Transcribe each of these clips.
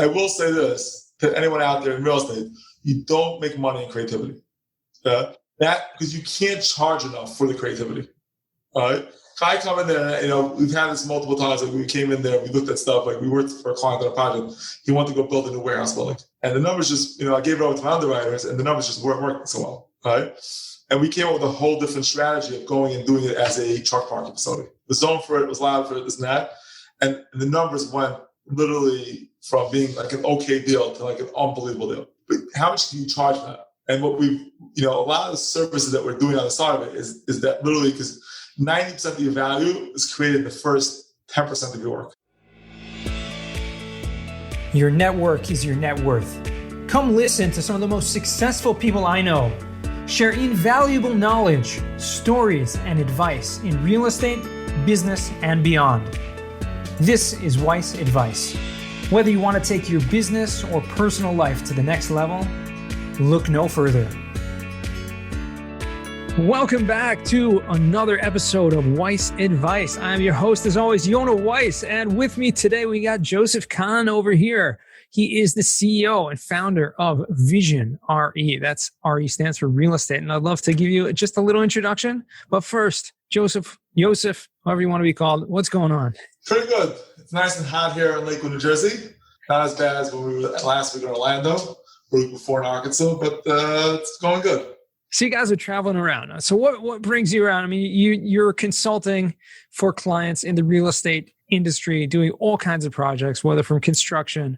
I will say this to anyone out there in real estate: you don't make money in creativity. That because you can't charge enough for the creativity. All right. I come in there, we've had this multiple times. Like we came in there, we looked at stuff. Like we worked for a client on a project. He wanted to go build a new warehouse building, and the numbers just, I gave it over to my underwriters, and the numbers just weren't working so well. Right. And we came up with a whole different strategy of going and doing it as a truck parking facility. The zone for it was allowed for it, this and that, and the numbers went literally from being like an okay deal to like an unbelievable deal. But how much can you charge for that? And what we've, a lot of the services that we're doing on the side of it is that literally because 90% of your value is created in the first 10% of your work. Your network is your net worth. Come listen to some of the most successful people I know share invaluable knowledge, stories, and advice in real estate, business, and beyond. This is Weiss Advice. Whether you want to take your business or personal life to the next level, look no further. Welcome back to another episode of Weiss Advice. I'm your host, as always, Yonah Weiss, and with me today we got Joseph Kahn over here. He is the CEO and founder of Vision RE. That's RE stands for real estate, and I'd love to give you just a little introduction. But first, Joseph, however you want to be called, what's going on? Pretty good. It's nice and hot here in Lakewood, New Jersey. Not as bad as when we were last week in Orlando, the week before in Arkansas, but it's going good. So you guys are traveling around. So what brings you around? I mean, you're consulting for clients in the real estate industry, doing all kinds of projects, whether from construction,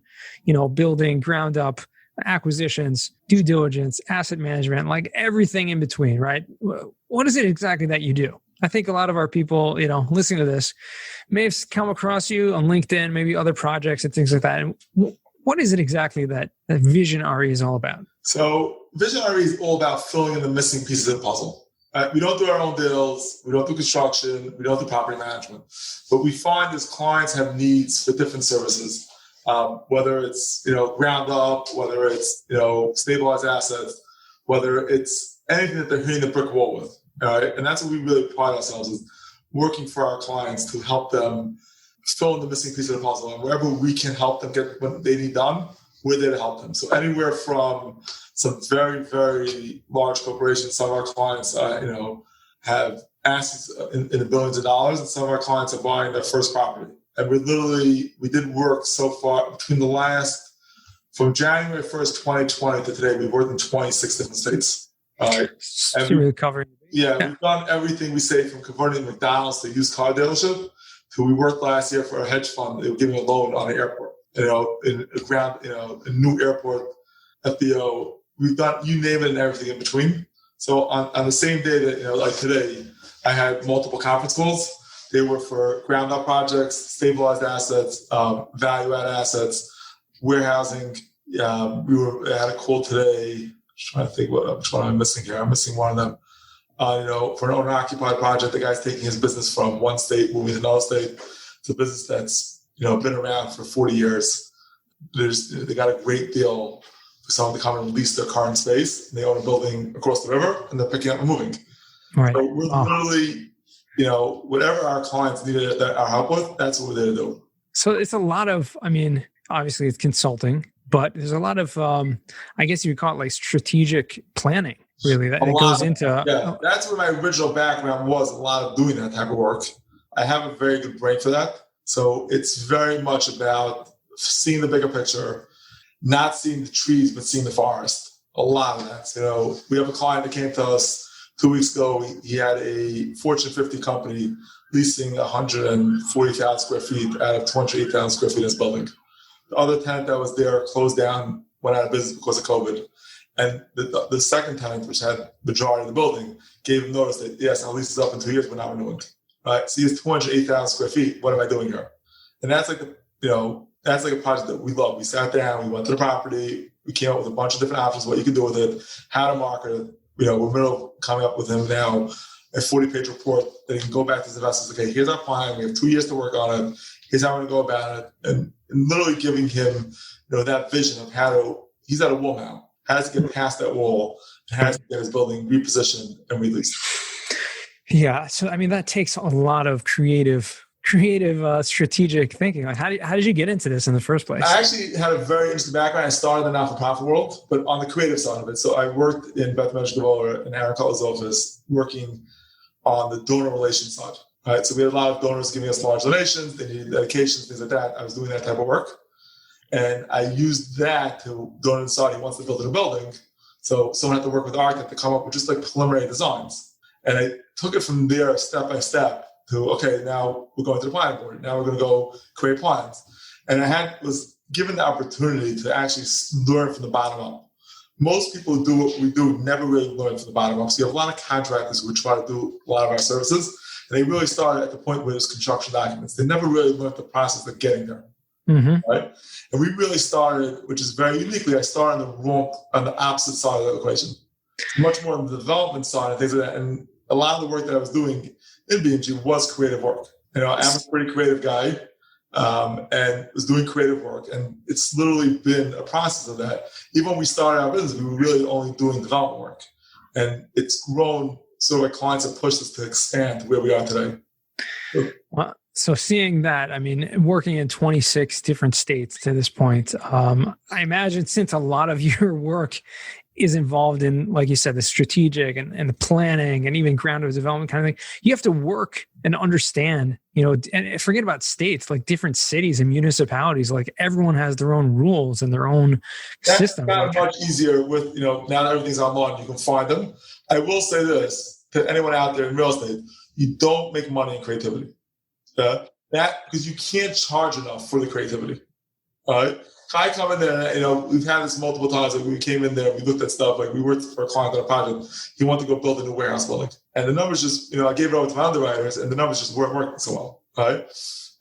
building, ground up, acquisitions, due diligence, asset management, like everything in between, right? What is it exactly that you do? I think a lot of our people, listening to this may have come across you on LinkedIn, maybe other projects and things like that. And what is it exactly that Vision RE is all about? So Vision RE is all about filling in the missing pieces of the puzzle. We don't do our own deals. We don't do construction. We don't do property management. But we find as clients have needs for different services, whether it's, ground up, whether it's, stabilized assets, whether it's anything that they're hitting the brick wall with. All right. And that's what we really pride ourselves is working for our clients to help them fill in the missing piece of the puzzle. And wherever we can help them get what they need done, we're there to help them. So anywhere from some very, very large corporations, some of our clients, have assets in the billions of dollars, and some of our clients are buying their first property. And we did work so far from January 1st, 2020 to today, we've worked in 26 different states. All right. And really covered. Yeah, we've done everything we say from converting McDonald's to a used car dealership to we worked last year for a hedge fund. They were giving a loan on an airport, in a new airport, FBO. We've done, you name it, and everything in between. So on the same day that, like today, I had multiple conference calls. They were for ground up projects, stabilized assets, value add assets, warehousing. I had a call today. Just trying to think which one I'm missing here. I'm missing one of them. For an owner-occupied project, the guy's taking his business from one state, moving to another state. It's a business that's, been around for 40 years. They got a great deal for someone to come and lease their current space. They own a building across the river, and they're picking up and moving. Right. So we're literally, whatever our clients needed our help with, that's what we're there to do. So it's a lot of, obviously it's consulting, but there's a lot of, I guess you would call it like strategic planning, really, that it goes into. Yeah, that's where my original background was, a lot of doing that type of work. I have a very good brain for that. So it's very much about seeing the bigger picture, not seeing the trees, but seeing the forest. A lot of that. We have a client that came to us 2 weeks ago. He had a Fortune 50 company leasing 140,000 square feet out of 208,000 square feet in his building. The other tenant that was there closed down, went out of business because of COVID. And the second tenant, which had the majority of the building, gave him notice that, yes, our lease is up in 2 years, we're not renewing. Right? So he has 208,000 square feet. What am I doing here? And that's like a project that we love. We sat down, we went to the property, we came up with a bunch of different options, what you can do with it, how to market it. We're coming up with him now a 40-page report that he can go back to his investors. Okay, here's our plan. We have 2 years to work on it. Here's how we're going to go about it. And literally giving him, that vision of he's at a wall now. How does he get past that wall? And how does he get his building repositioned and released? Yeah. So, that takes a lot of creative creative, strategic thinking? Like, how did you get into this in the first place? I actually had a very interesting background. I started in the not-for-profit world, but on the creative side of it. So I worked in Beth Medjugorje in Aaron Cutler's office, working on the donor relations side. Right, so we had a lot of donors giving us large donations. They needed dedications, things like that. I was doing that type of work, and I used that to donor inside. He wants to build a building, so someone had to work with the architect to come up with just like preliminary designs. And I took it from there step by step to, okay, now we're going to the planning board. Now we're going to go create plans. And I was given the opportunity to actually learn from the bottom up. Most people who do what we do never really learn from the bottom up. So you have a lot of contractors who try to do a lot of our services. And they really started at the point where there's construction documents. They never really learned the process of getting there. Right? And we really started, which is very uniquely, I started on the opposite side of the equation. Much more on the development side and things like that. And a lot of the work that I was doing in B&G was creative work. I'm a pretty creative guy, and was doing creative work. And it's literally been a process of that. Even when we started our business, we were really only doing development work. And it's grown, so our clients have pushed us to expand to where we are today. Well, so seeing that, I mean, working in 26 different states to this point, I imagine since a lot of your work is involved in, like you said, the strategic and the planning and even ground up development kind of thing, you have to work and understand, and forget about states, like different cities and municipalities, like everyone has their own rules and their own system. That's much easier with, now that everything's online, you can find them. I will say this to anyone out there in real estate, you don't make money in creativity. Because you can't charge enough for the creativity. All right. I come in there, we've had this multiple times. Like we came in there, we looked at stuff. Like we worked for a client on a project. He wanted to go build a new warehouse building, and the numbers just, I gave it over to my underwriters, and the numbers just weren't working so well. Right.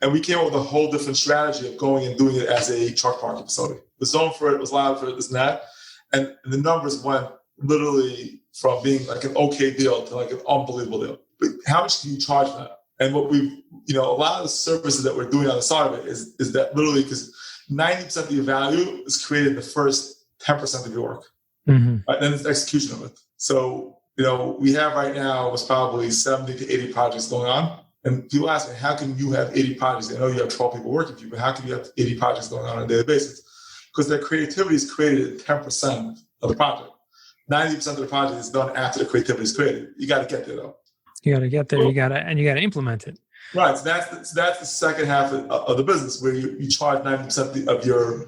And we came up with a whole different strategy of going and doing it as a truck parking facility. The zone for it was allowed for this and that, and the numbers went literally from being like an okay deal to like an unbelievable deal. But how much can you charge for that? And what we've, a lot of the services that we're doing on the side of it is that literally because 90% of your value is created in the first 10% of your work. Right? Then it's the execution of it. So, we have right now was probably 70 to 80 projects going on. And people ask me, how can you have 80 projects? I know you have 12 people working for you, but how can you have 80 projects going on a daily basis? Because that creativity is created at 10% of the project. 90% of the project is done after the creativity is created. You got to get there though. You got to get there. You got to implement it. Right. So that's the second half of the business where you charge 90% of your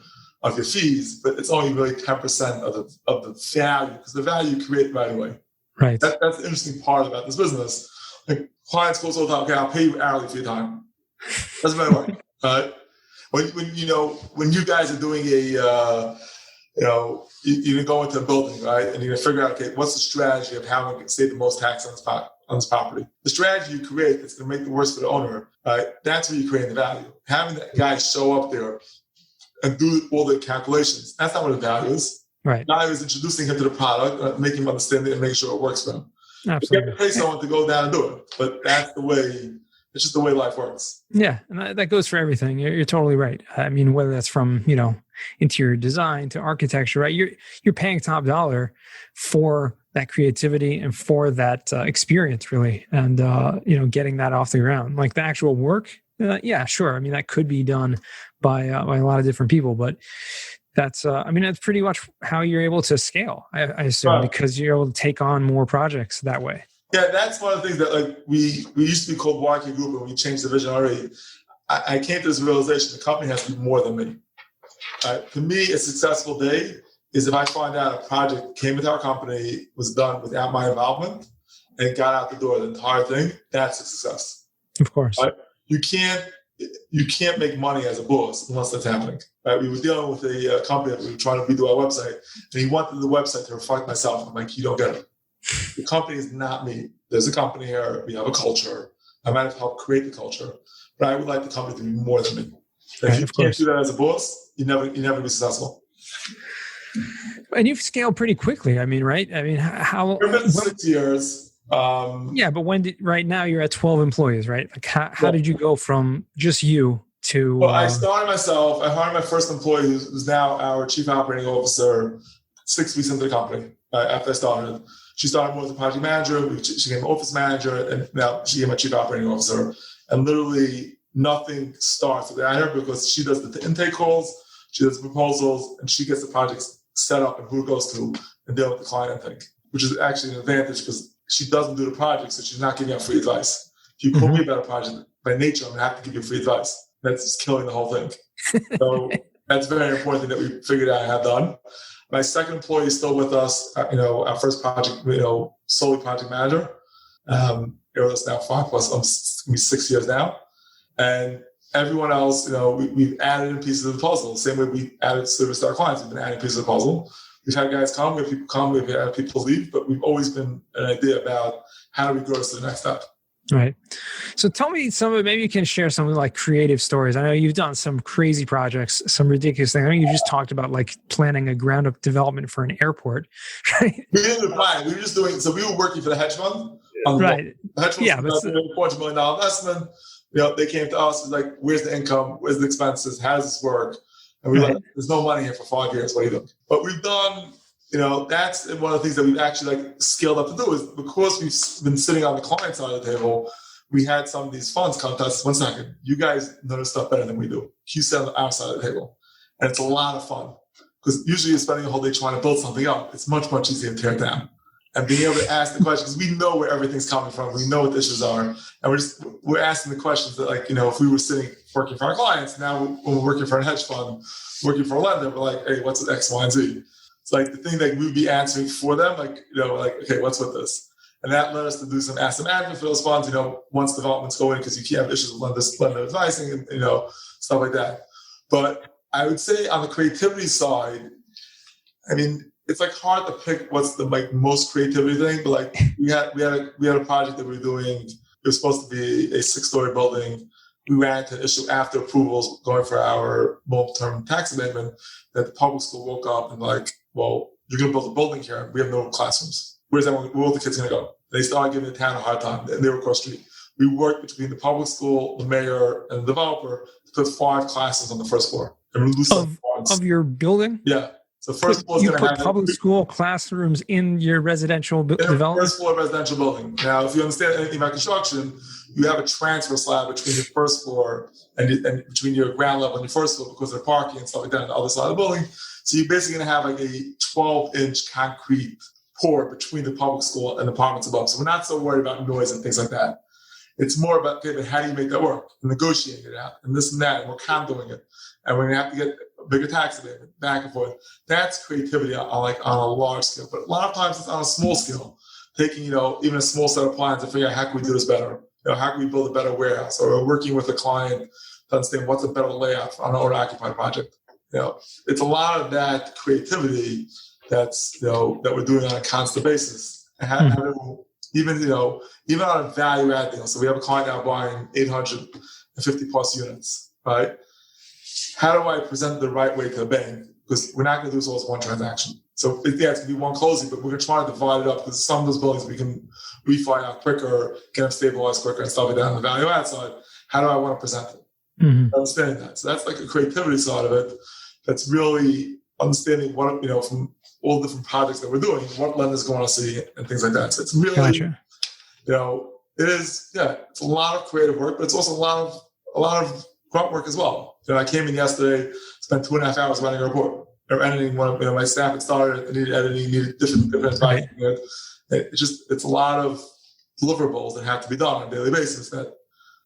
fees, but it's only really 10% of the value, because the value you create right away. Right. That's the interesting part about this business. Like clients go all the time, okay, I'll pay you hourly for your time. Doesn't matter what. Right. When you guys are doing you're going to go into a building, right? And you're going to figure out, okay, what's the strategy of how we can save the most tax on this property? The strategy you create that's going to make it worse for the owner, right? That's where you create the value. Having that guy show up there and do all the calculations, that's not what the value is. Right. The value is introducing him to the product, making him understand it, and make sure it works for him. Absolutely. You have to pay someone to go down and do it, but that's the way. It's just the way life works. Yeah, and that goes for everything. You're totally right. I mean, whether that's from interior design to architecture, right? You're paying top dollar for that creativity and for that experience, really, and getting that off the ground. Like the actual work, yeah, sure. I mean, that could be done by a lot of different people, but that's that's pretty much how you're able to scale. I assume, because you're able to take on more projects that way. Yeah, that's one of the things that like we used to be called YK Group, and we changed the vision already. I came to this realization: the company has to be more than me. To me, a successful day is if I find out a project came into our company, was done without my involvement, and got out the door. The entire thing, that's a success. Of course, you can't make money as a boss unless that's happening. Right? We were dealing with a company that we were trying to redo our website, and he wanted the website to reflect myself. I'm like, you don't get it. The company is not me. There's a company here. We have a culture. I might have helped create the culture, but I would like the company to be more than me. If you can't do that as a boss, you never be successful. And you've scaled pretty quickly. I mean, right? I mean, how? It's been 6 years. Yeah, but right now you're at 12 employees, right? Like, how did you go from just you to? Well, I started myself. I hired my first employee, who's now our chief operating officer, 6 weeks into the company. After I started. She started more as a project manager. She became office manager, and now she became a chief operating officer. And literally, nothing starts without her because she does the intake calls, she does the proposals, and she gets the projects set up and who it goes to and deal with the client intake, which is actually an advantage because she doesn't do the project, so she's not giving out free advice. If you call me about a project, by nature, I'm going to have to give you free advice. That's just killing the whole thing. So that's very important that we figured out and have done. My second employee is still with us. Our first project, solely project manager. They're with us now 5+, almost 6 years now. And everyone else, we've added in pieces of the puzzle. Same way we added service to our clients. We've been adding pieces of the puzzle. We've had guys come, we have people come, we've had people leave, but we've always been an idea about how do we grow to the next step. Right. So tell me maybe you can share some like creative stories. I know you've done some crazy projects, some ridiculous things. I know you just talked about like planning a ground up development for an airport, right? We didn't apply. We were just doing, so we were working for the hedge fund. Right. The hedge fund was a $400 million investment. They came to us, like, where's the income? Where's the expenses? How does this work? And we were like, there's no money here for 5 years. What are you doing? But we've done, that's one of the things that we've actually like scaled up to do is because we've been sitting on the client side of the table, we had some of these funds come to us, 1 second, you guys know this stuff better than we do. You sit on our side of the table. And it's a lot of fun because usually you're spending a whole day trying to build something up. It's much, much easier to tear it down. And being able to ask the questions, because we know where everything's coming from. We know what the issues are. And we're asking the questions that, like, if we were sitting working for our clients, now when we're working for a hedge fund, working for a lender, we're like, hey, what's X, Y, and Z? It's like the thing that we'd be answering for them, okay, what's with this? And that led us to do some asset management for those funds, once developments go in, because you can't have issues with lender advising and, stuff like that. But I would say on the creativity side, it's like hard to pick what's the most creativity thing, but like we had a project that we were doing. It was supposed to be a 6-story building. We ran to issue after approvals going for our multi-term tax amendment that the public school woke up and like, well, you're going to build a building here. We have no classrooms. Where's everyone? Where are the kids going to go? They started giving the town a hard time. They were across the street. We worked between the public school, the mayor, and the developer to put 5 classes on the first floor. And of your building? Yeah. So first floor, you put public school classrooms in your residential development? First floor residential building. Now, if you understand anything about construction, you have a transfer slab between your first floor and between your ground level and your first floor because of parking and stuff like that on the other side of the building. So you're basically going to have like a 12-inch concrete pour between the public school and the apartments above. So we're not so worried about noise and things like that. It's more about, okay, but how do you make that work? And negotiating it out and this and that, and we're condoing it. And we're going to have to get a bigger tax abatement, back and forth. That's creativity on a large scale. But a lot of times it's on a small scale, taking, even a small set of plans to figure out how can we do this better? How can we build a better warehouse? Or working with a client to understand what's a better layout on an owner-occupied project. It's a lot of that creativity that's, that we're doing on a constant basis. And how to, even on a value-add deal. So we have a client now buying 850 plus units, right? How do I present the right way to the bank? Because we're not going to do this all as one transaction. So it's going to be one closing, but we're going to try to divide it up because some of those buildings we can refi out quicker, get them stabilized quicker and stuff like that on the value add side. How do I want to present it? Understanding that. So that's like a creativity side of it. That's really understanding what, from all the different projects that we're doing, what lenders going to see and things like that. So it's really, it is, it's a lot of creative work, but it's also a lot of grunt work as well. I came in yesterday, spent 2.5 hours writing a report or editing one of my staff had started. It needed editing, needed different advice. It's a lot of deliverables that have to be done on a daily basis. That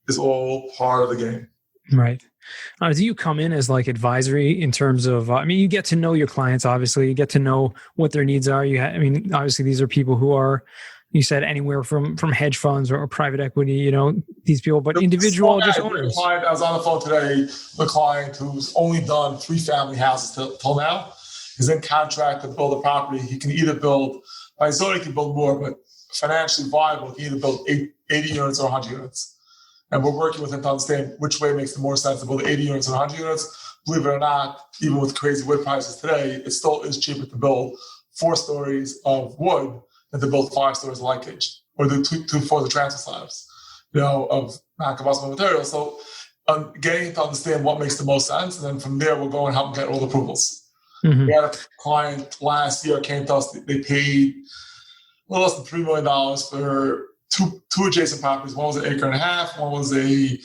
is all part of the game. Right. Do you come in as like advisory in terms of, you get to know your clients, obviously, you get to know what their needs are. Obviously these are people who are, you said anywhere from hedge funds or private equity, these people, but individual just owners. I was on the phone today with a client who's only done 3 family houses till now. He's in contract to build a property. He can either build, by zoning he can build more, but financially viable, he can either build 80 units or 100 units. And we're working with him to understand which way makes the more sense to build 80 units or 100 units. Believe it or not, even with crazy wood prices today, it still is cheaper to build 4 stories of wood than to build 5 stories of light cage or do 2 floors of transfer slabs, of non-combustible materials. So getting to understand what makes the most sense. And then from there, we'll go and help them get all the approvals. We had a client last year came to us, they paid a little less than $3 million for two adjacent properties. One was an 1.5 acres, one was a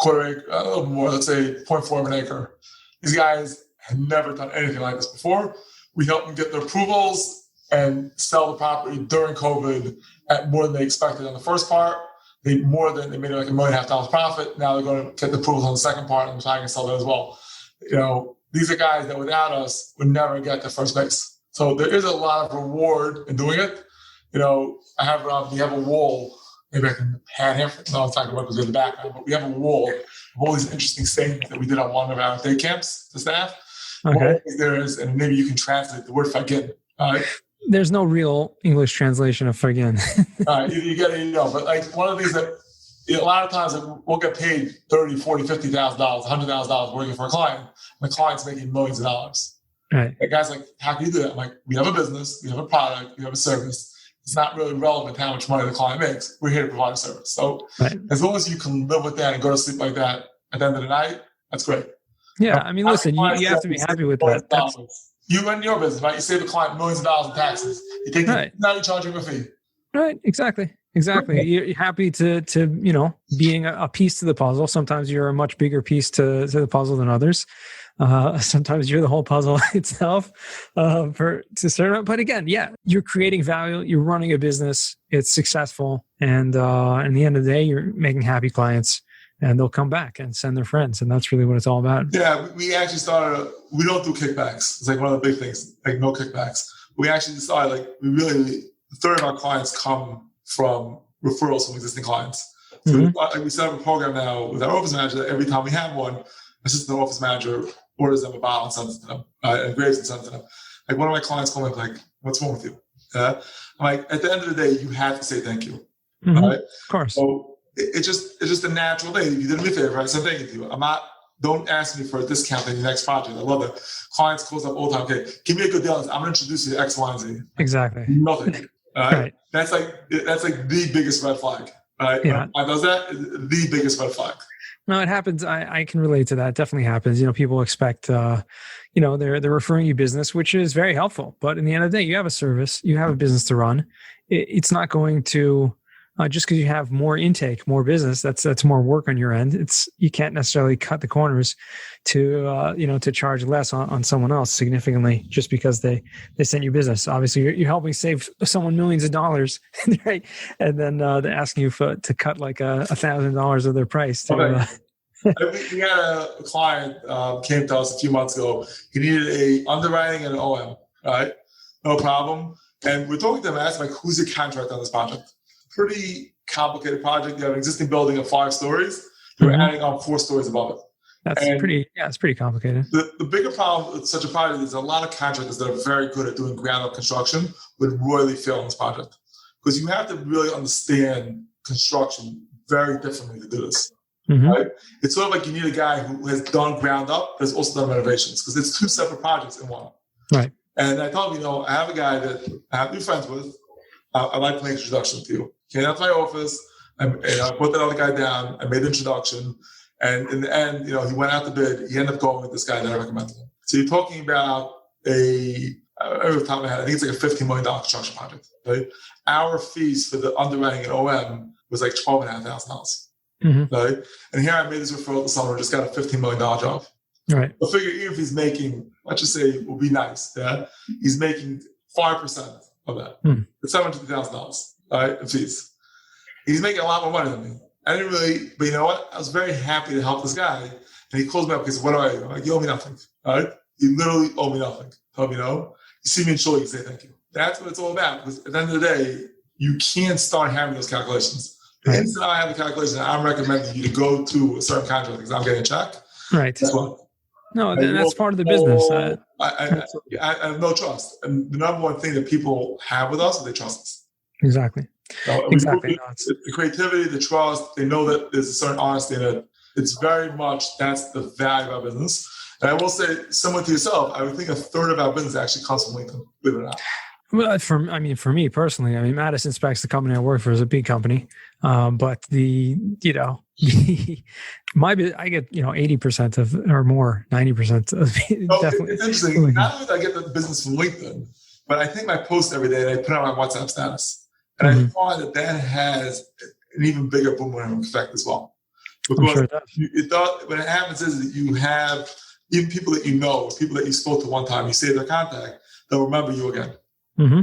quarter acre, a little more, let's say 0.4 of an acre. These guys had never done anything like this before. We helped them get their approvals and sell the property during COVID at more than they expected on the first part. They made like $1.5 million profit. Now they're going to get the approvals on the second part and try to sell that as well. These are guys that without us would never get to first base. So there is a lot of reward in doing it. We have a wall. Maybe I can hand here. No, I'm talking about because we have the background, but we have a wall of all these interesting statements that we did on one of our day camps to staff. Okay. There is, and maybe you can translate the word "fagin." There's no real English translation of fagin. You get it, but like one of the things that a lot of times we'll get paid $30,000, $40,000, $50,000, $100,000 working for a client, and the client's making millions of dollars. Right. The guy's like, how can you do that? I'm like, we have a business, we have a product, we have a service. It's not really relevant how much money the client makes. We're here to provide a service. So as long as you can live with that and go to sleep like that at the end of the night, that's great. Yeah, I mean, listen, you have to be happy with that. You run your business, right? You save the client millions of dollars in taxes. You take now you're charging him a fee. Right, exactly. You're happy to being a piece to the puzzle. Sometimes you're a much bigger piece to the puzzle than others. Sometimes you're the whole puzzle itself. But again, you're creating value. You're running a business. It's successful, and in the end of the day, you're making happy clients. And they'll come back and send their friends. And that's really what it's all about. Yeah, we actually started, we don't do kickbacks. It's like one of the big things, like no kickbacks. We actually decided a third of our clients come from referrals from existing clients. So we set up a program now with our office manager that every time we have one, assistant office manager orders them a bottle and sends it to them, and graves and sends it to them. Like one of my clients called me like, what's wrong with you? I'm like, at the end of the day, you have to say thank you. Right? Of course. So, it's just a natural thing. If you did me a favor, I said thank you to you. Don't ask me for a discount on your next project. I love it. Clients calls up all the time. Okay, give me a good deal. I'm going to introduce you to X, Y, and Z. Exactly. Nothing. Right? That's like the biggest red flag. Right? Yeah. Does that? The biggest red flag. No, it happens. I can relate to that. It definitely happens. People expect, they're referring you business, which is very helpful. But in the end of the day, you have a service, you have a business to run. It's not going to, just because you have more intake, more business, that's more work on your end. You can't necessarily cut the corners to charge less on someone else significantly just because they sent you business. Obviously, you're helping save someone millions of dollars, right? And then they're asking you to cut like $1,000 of their price. We had a client came to us a few months ago. He needed a underwriting and an OM, right? No problem. And we're talking to them, asking like, who's your contract on this project? Pretty complicated project. You have an existing building of 5 stories. You're adding on 4 stories above it. It's pretty complicated. The bigger problem with such a project is a lot of contractors that are very good at doing ground up construction would royally fail on this project. Because you have to really understand construction very differently to do this. Right? It's sort of like you need a guy who has done ground up, but has also done renovations, because it's 2 separate projects in one. Right. And I told him, I have a guy that I have to be friends with. I'd like to make an introduction to you. Came out to my office. I put that other guy down. I made the introduction. And in the end, he went out to bid. He ended up going with this guy that I recommended him. So you're talking about every time I think it's like a $15 million construction project. Right? Our fees for the underwriting and OM was like $12,500. Right? And here I made this referral to someone who just got a $15 million job. Right. So figure even if he's making, let's just say it will be nice, he's making 5% of that. It's $750,000, right, in fees. He's making a lot more money than me. I didn't really, but you know what? I was very happy to help this guy. And he calls me up and says, what do I do? I'm like, you owe me nothing, all right? You literally owe me nothing. Tell me no. You see me in shul, you say thank you. That's what it's all about. Because at the end of the day, you can't start having those calculations. The instant I have the calculation, I'm recommending you to go to a certain contract because I'm getting a check. Right. That's what. No, that's part of the business. I have no trust. And the number one thing that people have with us is they trust us. Exactly. So exactly. The creativity, the trust, they know that there's a certain honesty in it. It's very much, that's the value of our business. And I will say, similar to yourself, I would think a third of our business actually comes from LinkedIn, believe it or not. Well, for me personally, Madison Specs, the company I work for, is a big company. But I get 80% of or more, 90% of definitely. It's interesting. Not only do I get the business from LinkedIn, but I think I post every day and I put it on my WhatsApp status. And I find that has an even bigger boomerang effect as well. I'm sure it does. What happens is that you have even people that you know, or people that you spoke to one time, you save their contact, they'll remember you again. Mm-hmm.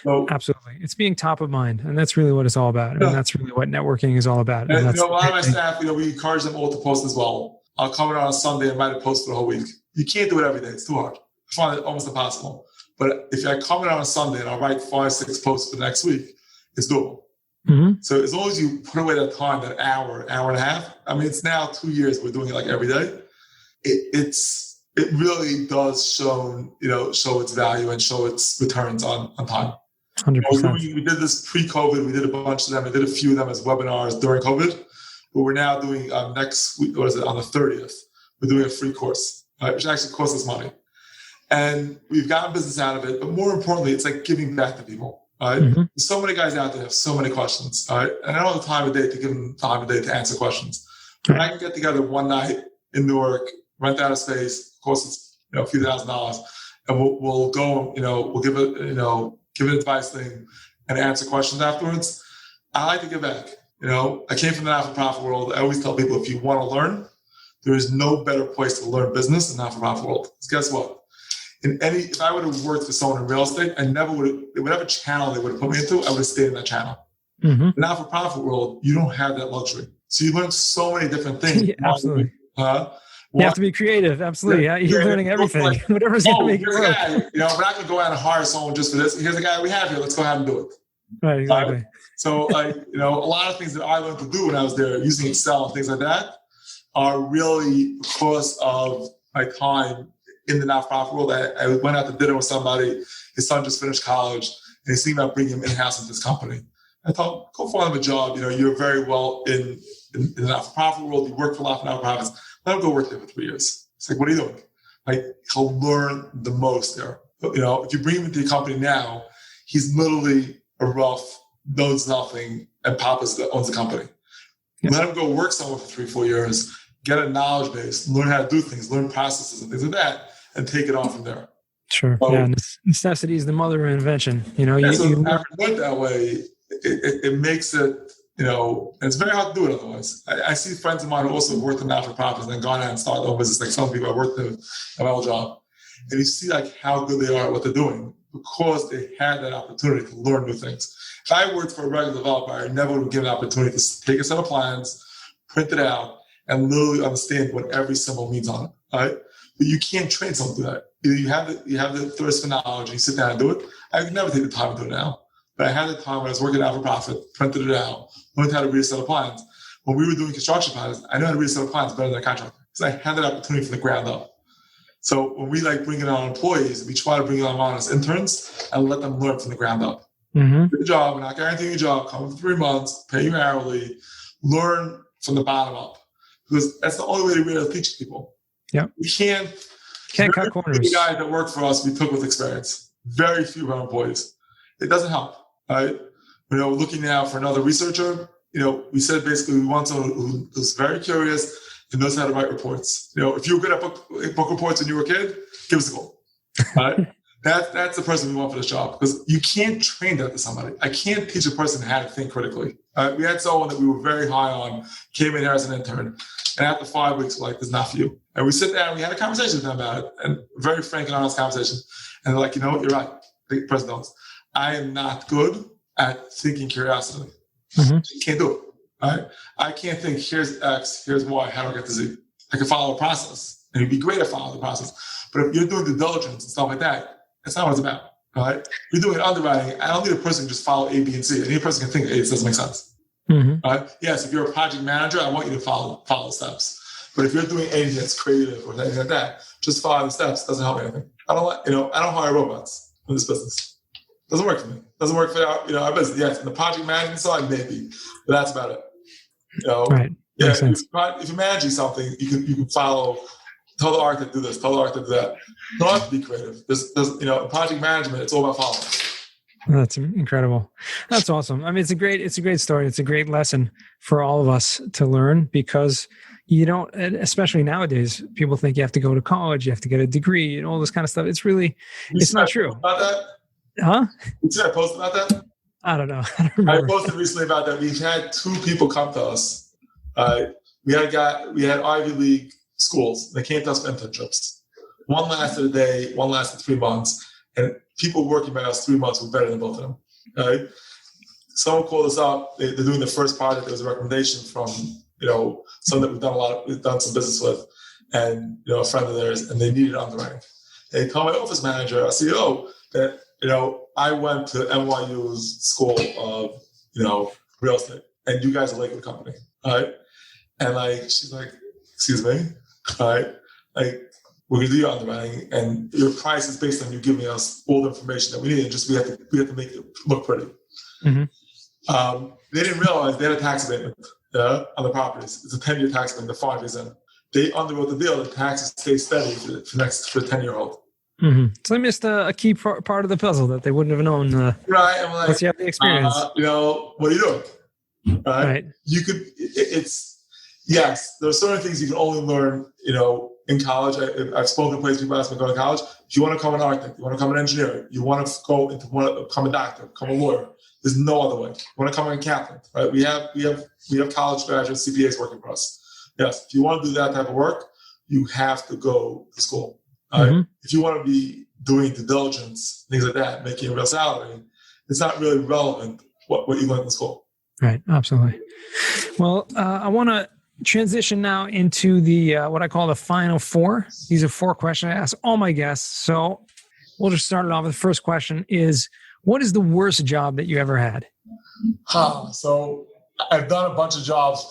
So, absolutely. It's being top of mind. And that's really what it's all about. I mean, that's really what networking is all about. And that's a lot of my staff, we encourage them all to post as well. I'll come in on a Sunday and write a post for the whole week. You can't do it every day. It's too hard. I find it almost impossible. But if I come in on a Sunday and I'll write 5-6 posts for the next week, it's doable. Mm-hmm. So as long as you put away that time, that hour and a half, I mean, it's now 2 years we're doing it like every day. It really does show its value and show its returns on time. 100%. We did this pre-COVID. We did a bunch of them. We did a few of them as webinars during COVID. But we're now doing next week, on the 30th, we're doing a free course, which actually costs us money. And we've gotten business out of it. But more importantly, it's like giving back to people. Right? Mm-hmm. There's so many guys out there have so many questions. Right? And I don't have the time of day to give them time of day to answer questions. But I can get together one night in Newark, rent out a space, costs us a few $1,000s, and we'll go. We'll give it give an advice thing and answer questions afterwards. I like to give back. I came from the not-for-profit world. I always tell people, if you want to learn, there is no better place to learn business than the not-for-profit world. Because guess what? If I would have worked for someone in real estate, I never would have, whatever channel they would have put me into, I would have stayed in that channel. Mm-hmm. The not-for-profit world, you don't have that luxury. So you learn so many different things. Yeah, absolutely. You have to be creative. Absolutely. You're learning everything. Like, whatever's going to make it work. We're not going to go out and hire someone just for this. Here's a guy we have here. Let's go ahead and do it. Right, exactly. So, a lot of things that I learned to do when I was there, using Excel and things like that, are really because of my time in the not-for-profit world. I went out to dinner with somebody. His son just finished college, and he seemed about bringing him in-house into this company. I thought, go find him a job. You're very well in the not-for-profit world. You work for a lot of not-for-profits. Let him go work there for 3 years. It's like, what are you doing? Like, he'll learn the most there. But, if you bring him into the company now, he's literally a rough, knows nothing, and Papa's owns the company. Yeah. Let him go work somewhere for 3-4 years, get a knowledge base, learn how to do things, learn processes and things like that, and take it on from there. Sure. So, necessity is the mother of invention. You learn that way. It makes it. It's very hard to do it otherwise. I see friends of mine who also worked in not-for-profits and then gone out and started their own business. Like some people I worked at my old job, and you see like how good they are at what they're doing because they had that opportunity to learn new things. If I worked for a regular developer, I never would have given an opportunity to take a set of plans, print it out, and literally understand what every symbol means on it. Right? But you can't train someone to do that. Either you have the thirst for knowledge and you sit down and do it. I could never take the time to do it now. But I had the time when I was working out for profit, printed it out, learned how to read a set of plans. When we were doing construction plans, I knew how to read a set of plans better than a contractor because I had that opportunity from the ground up. So when we bring in on employees, we try to bring them on as interns and let them learn from the ground up. Mm-hmm. Good job. We're not guaranteeing you a job. Come for 3 months, pay you hourly, learn from the bottom up because that's the only way to really teach people. Yeah, we can't cut corners. The guys that work for us, we took with experience. Very few of our employees. It doesn't help. Right? Looking now for another researcher, we said basically we want someone who's very curious and knows how to write reports. If you were good at book reports when you were a kid, give us a call. Right? That's the person we want for this job because you can't train that to somebody. I can't teach a person how to think critically. We had someone that we were very high on, came in here as an intern, and after 5 weeks, we're like, "This is not for you." And we sit down, and we had a conversation with them about it, and very frank and honest conversation. And they're like, "You know what? You're right." The president knows. I am not good at thinking curiosity. Mm-hmm. I can't do it. Right? I can't think, here's X, here's Y, how do I get to Z? I can follow a process, and it'd be great at following the process. But if you're doing the diligence and stuff like that, that's not what it's about. Right? If you're doing underwriting, I don't need a person to just follow A, B, and C. I need a person can think, hey, this doesn't make sense. Mm-hmm. Right? Yes, if you're a project manager, I want you to follow steps. But if you're doing anything that's creative or anything like that, just follow the steps. It doesn't help anything. I don't hire robots in this business. Doesn't work for me. Doesn't work for our business. Yes, in the project management side, maybe, but that's about it. Right. Yeah. If you're managing something, you can follow. Tell the architect to do this. Tell the architect to do that. You don't have to be creative. There's project management. It's all about following. That's incredible. That's awesome. I mean, it's a great story. It's a great lesson for all of us to learn because you don't, especially nowadays, people think you have to go to college, you have to get a degree and all this kind of stuff. It's really, it's not true. About that? Huh? Did I post about that? I don't know. I don't remember. I posted recently about that. We've had 2 people come to us We had Ivy League schools. They came to us for internships. One lasted a day, one lasted 3 months. And people working by us 3 months were better than both of them. Right? Someone called us up. They're doing the first project. There was a recommendation from, someone that we've done some business with, and, a friend of theirs, and they needed underwriting. They told my office manager, our CEO, that, I went to NYU's school of, real estate, and you guys are like the company. All right. And she's like, excuse me. All right. We're going to do your underwriting, and your price is based on you giving us all the information that we need. And just we have to make it look pretty. Mm-hmm. They didn't realize they had a tax abatement on the properties. It's a 10-year tax abatement. They're 5 years in. They underwrote the deal. The taxes stay steady for the 10-year-old. Mm-hmm. So they missed a key part of the puzzle that they wouldn't have known. Right. I'm like, once you have the experience. What are you doing? Right. You could. Yes. There are certain things you can only learn. In college, I've spoken to places people ask me to go to college. If you want to become an architect, you want to become an engineer, you want to become a doctor, become a lawyer. There's no other way. You want to become an accountant, right? We have college graduates, CPAs working for us. Yes, if you want to do that type of work, you have to go to school. Mm-hmm. If you want to be doing due diligence, things like that, making a real salary, it's not really relevant what you learned in school. Right, absolutely. Well, I want to transition now into the what I call the final 4. These are 4 questions I ask all my guests. So we'll just start it off with the first question is, what is the worst job that you ever had? So I've done a bunch of jobs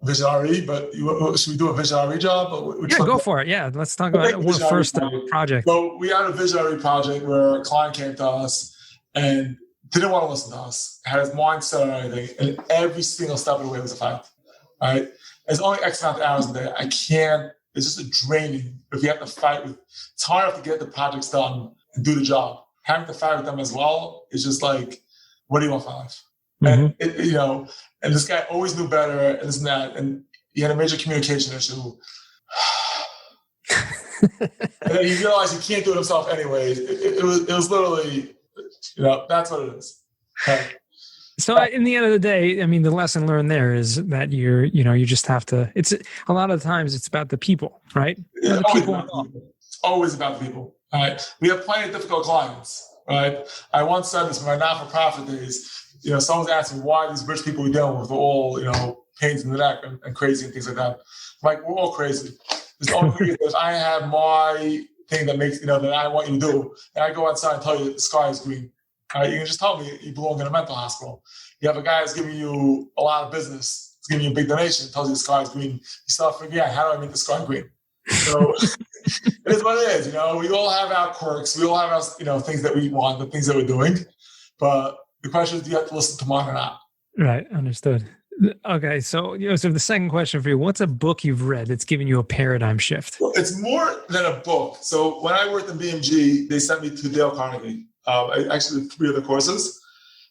Vision RE, but should we do a Vision RE job? Go for it. Yeah, let's talk about one first project. So we had a Vision RE project where a client came to us and didn't want to listen to us, had his mind set on anything, and every single step of the way was a fight. Right? There's only X amount of hours a day. I can't. It's just a draining. If you have to fight with, it's hard enough to get the projects done and do the job. Having to fight with them as well is just like, what do you want for life? Mm-hmm. And this guy always knew better and this and that, and he had a major communication issue. And then he realized he can't do it himself anyway. It was literally, that's what it is. Okay. So in the end of the day, I mean, the lesson learned there is that you just have to, it's a lot of the times it's about the people, right? It's always about the people. All right. We have plenty of difficult clients, right? I once said this in my not-for-profit days, someone's asking why these rich people we're dealing with are all, pains in the neck and crazy and things like that. I'm like, we're all crazy. There's only thing is I have my thing that makes, that I want you to do. And I go outside and tell you that the sky is green. You can just tell me you belong in a mental hospital. You have a guy that's giving you a lot of business, he's giving you a big donation, tells you the sky is green. You start figuring out, how do I make the sky green? So it is what it is. We all have our quirks. We all have our, things that we want, the things that we're doing. But the question is, do you have to listen to mine or not? Right. Understood. Okay. So the second question for you, what's a book you've read that's given you a paradigm shift? Well, it's more than a book. So when I worked in BMG, they sent me to Dale Carnegie. I actually did 3 of the courses.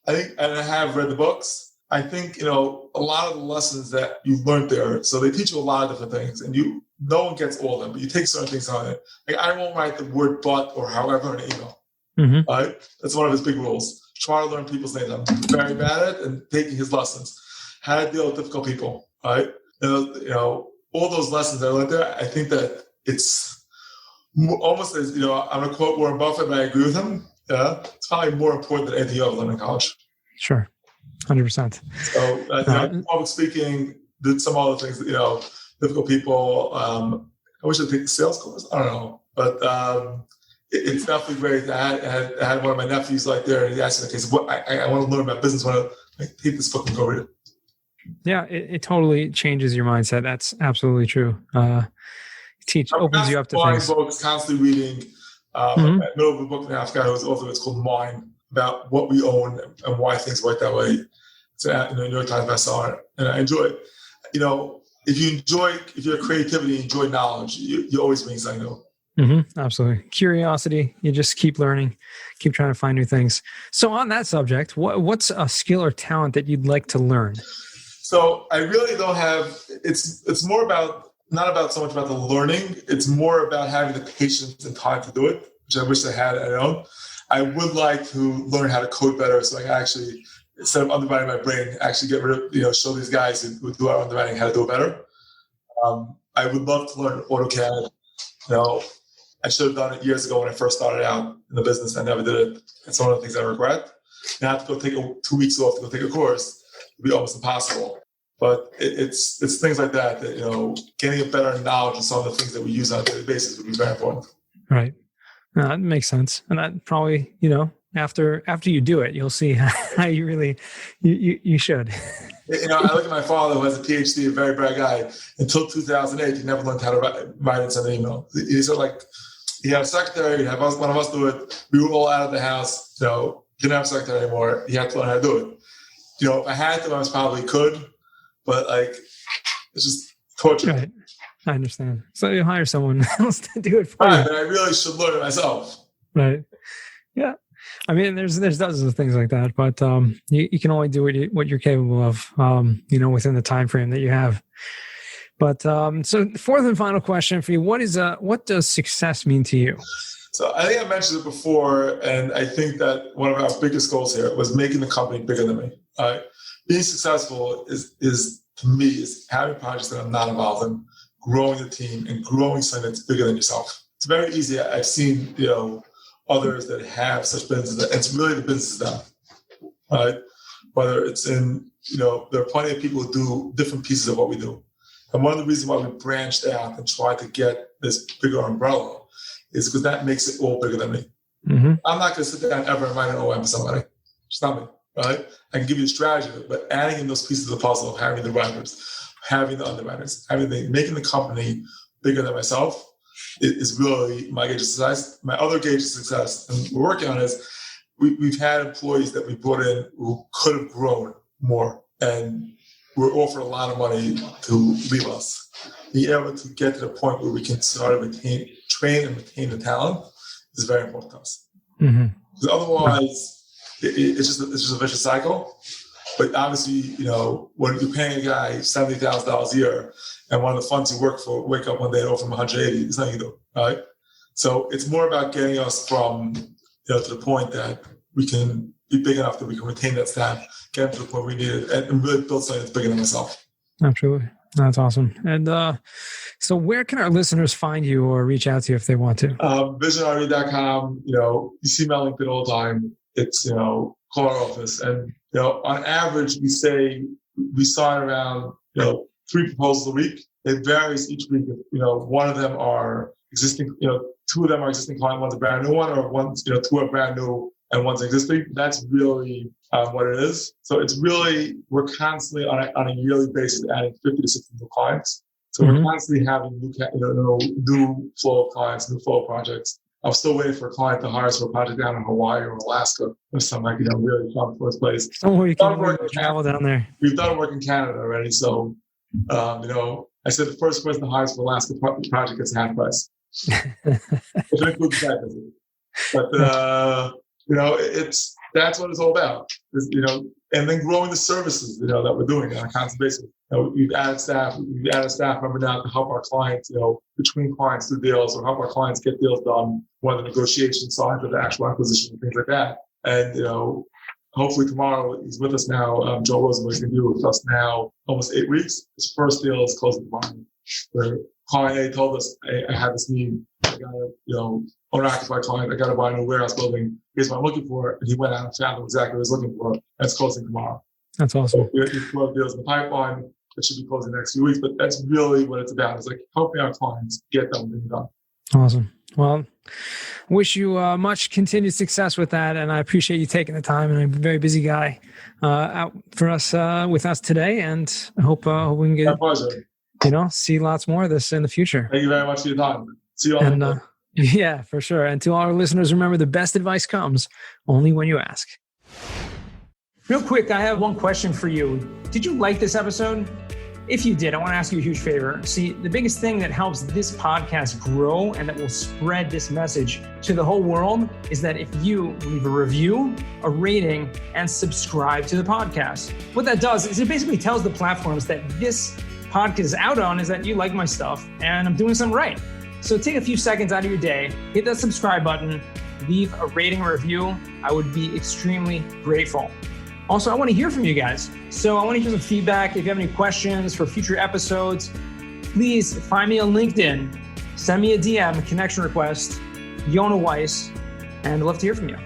And I have read the books. I think, a lot of the lessons that you've learned there, so they teach you a lot of different things, and no one gets all of them, but you take certain things on it. Like, I won't write the word but or however in an email. Mm-hmm. Right? That's one of his big rules. Try to learn people's names. I'm very bad at it, and taking his lessons. How to deal with difficult people, right? All those lessons that I learned there, I think that it's almost as, I'm going to quote Warren Buffett, but I agree with him. Yeah, it's probably more important than anything I've learned in college. Sure, 100%. So, public speaking, did some other things. Difficult people. I wish I'd take the sales course. I don't know, but it's definitely great. I had one of my nephews there, and he asked me, "Okay, so I want to learn about business. I want to take this book and go read it." Yeah, it totally changes your mindset. That's absolutely true. Opens you up to things. Books, constantly reading. Middle of a book now, I've got his author. It's called Mine, about what we own and why things work that way. It's a New York Times bestseller, and I enjoy it. If you're creativity, enjoy knowledge, you always bring something new. Mm-hmm, absolutely. Curiosity. You just keep learning, keep trying to find new things. So on that subject, what's a skill or talent that you'd like to learn? So I really don't have, it's more about, not about so much about the learning. It's more about having the patience and time to do it, which I wish I had. I don't. I would like to learn how to code better so I can actually instead of underwriting my brain, actually get rid of, show these guys who do our underwriting how to do it better. I would love to learn AutoCAD. I should have done it years ago when I first started out in the business. I never did it. It's one of the things I regret. Now to go take 2 weeks off to go take a course would be almost impossible. But it's things like that, getting a better knowledge of some of the things that we use on a daily basis would be very important. Right. No, that makes sense. And that probably, after you do it, you'll see how you really, you should. I look at my father who has a PhD, a very bright guy. Until 2008, he never learned how to write and send an email. He had a secretary, he had one of us do it. We were all out of the house, didn't have a secretary anymore. He had to learn how to do it. If I had to, I probably could, but it's just torture. Right. I understand. So you hire someone else to do it for you. But I really should learn it myself. Right. Yeah. I mean, there's dozens of things like that, but you can only do what you're capable of, within the time frame that you have. But so fourth and final question for you: what does success mean to you? So I think I mentioned it before, and I think that one of our biggest goals here was making the company bigger than me. Being successful is to me is having projects that I'm not involved in, growing the team, and growing something that's bigger than yourself. It's very easy. I've seen others that have such businesses, and it's really the business them. Whether it's in there are plenty of people who do different pieces of what we do. And one of the reasons why we branched out and tried to get this bigger umbrella is because that makes it all bigger than me. Mm-hmm. I'm not going to sit down ever and write an OM for somebody. It's not me, right? I can give you the strategy, but adding in those pieces of the puzzle of having the writers, having the underwriters, making the company bigger than myself is really my gauge of success. My other gauge of success, and we're working on is we've had employees that we brought in who could have grown more, and we're offered a lot of money to leave us. Being able to get to the point where we can start to train and retain the talent is very important to us. Mm-hmm. Because otherwise, it's just a vicious cycle. But obviously, when you're paying a guy $70,000 a year, and one of the funds you work for wake up one day and offer him 180, it's nothing you do, right? So it's more about getting us from to the point that we can be big enough that we can retain that staff, get them to the point we need it, and really build something that's bigger than myself. Absolutely. That's awesome. And so where can our listeners find you or reach out to you if they want to? Visionary.com. You see my LinkedIn all the time. It's, call our office. And, on average, we sign around, 3 proposals a week. It varies each week. One of them are existing, 2 of them are existing client, one's a brand new one, or one's, 2 are brand new and one's existing. That's really what it is. So it's really, we're constantly on a yearly basis adding 50 to 60 new clients. So we're constantly having new flow of clients, new flow of projects. I'm still waiting for a client to hire us for a project down in Hawaii or Alaska or something really fun first place. Somewhere you can travel down there. We've done work in Canada already. So, I said the first person to hire us for Alaska project gets half price. Which includes the visit. But, that's what it's all about. And then growing the services, that we're doing on a constant basis. We've added staff member now to help our clients, between clients do deals or help our clients get deals done, whether negotiation side or the actual acquisition, things like that. And, hopefully tomorrow he's with us now. Joe Rosenberg can do with us now almost 8 weeks. His first deal is closing tomorrow. Where client A told us, I have this need. I got a, owner-occupied client. I got to buy a new warehouse building. Here's what I'm looking for. And he went out and found exactly what he was looking for. That's closing tomorrow. That's awesome. So we have 12 deals in the pipeline. It should be closing the next few weeks. But that's really what it's about. It's helping our clients get them done. Awesome. Well, wish you much continued success with that. And I appreciate you taking the time. And I'm a very busy guy out for us with us today. And I hope we can get, my pleasure. See lots more of this in the future. Thank you very much for your time. See you all. Yeah, for sure. And to all our listeners, remember the best advice comes only when you ask. Real quick, I have one question for you. Did you like this episode? If you did, I want to ask you a huge favor. See, the biggest thing that helps this podcast grow and that will spread this message to the whole world is that if you leave a review, a rating, and subscribe to the podcast. What that does is it basically tells the platforms that this podcast is out on is that you like my stuff and I'm doing something right. So take a few seconds out of your day, hit that subscribe button, leave a rating or review. I would be extremely grateful. Also, I want to hear from you guys. So I want to hear some feedback. If you have any questions for future episodes, please find me on LinkedIn, send me a DM, connection request, Yona Weiss, and I'd love to hear from you.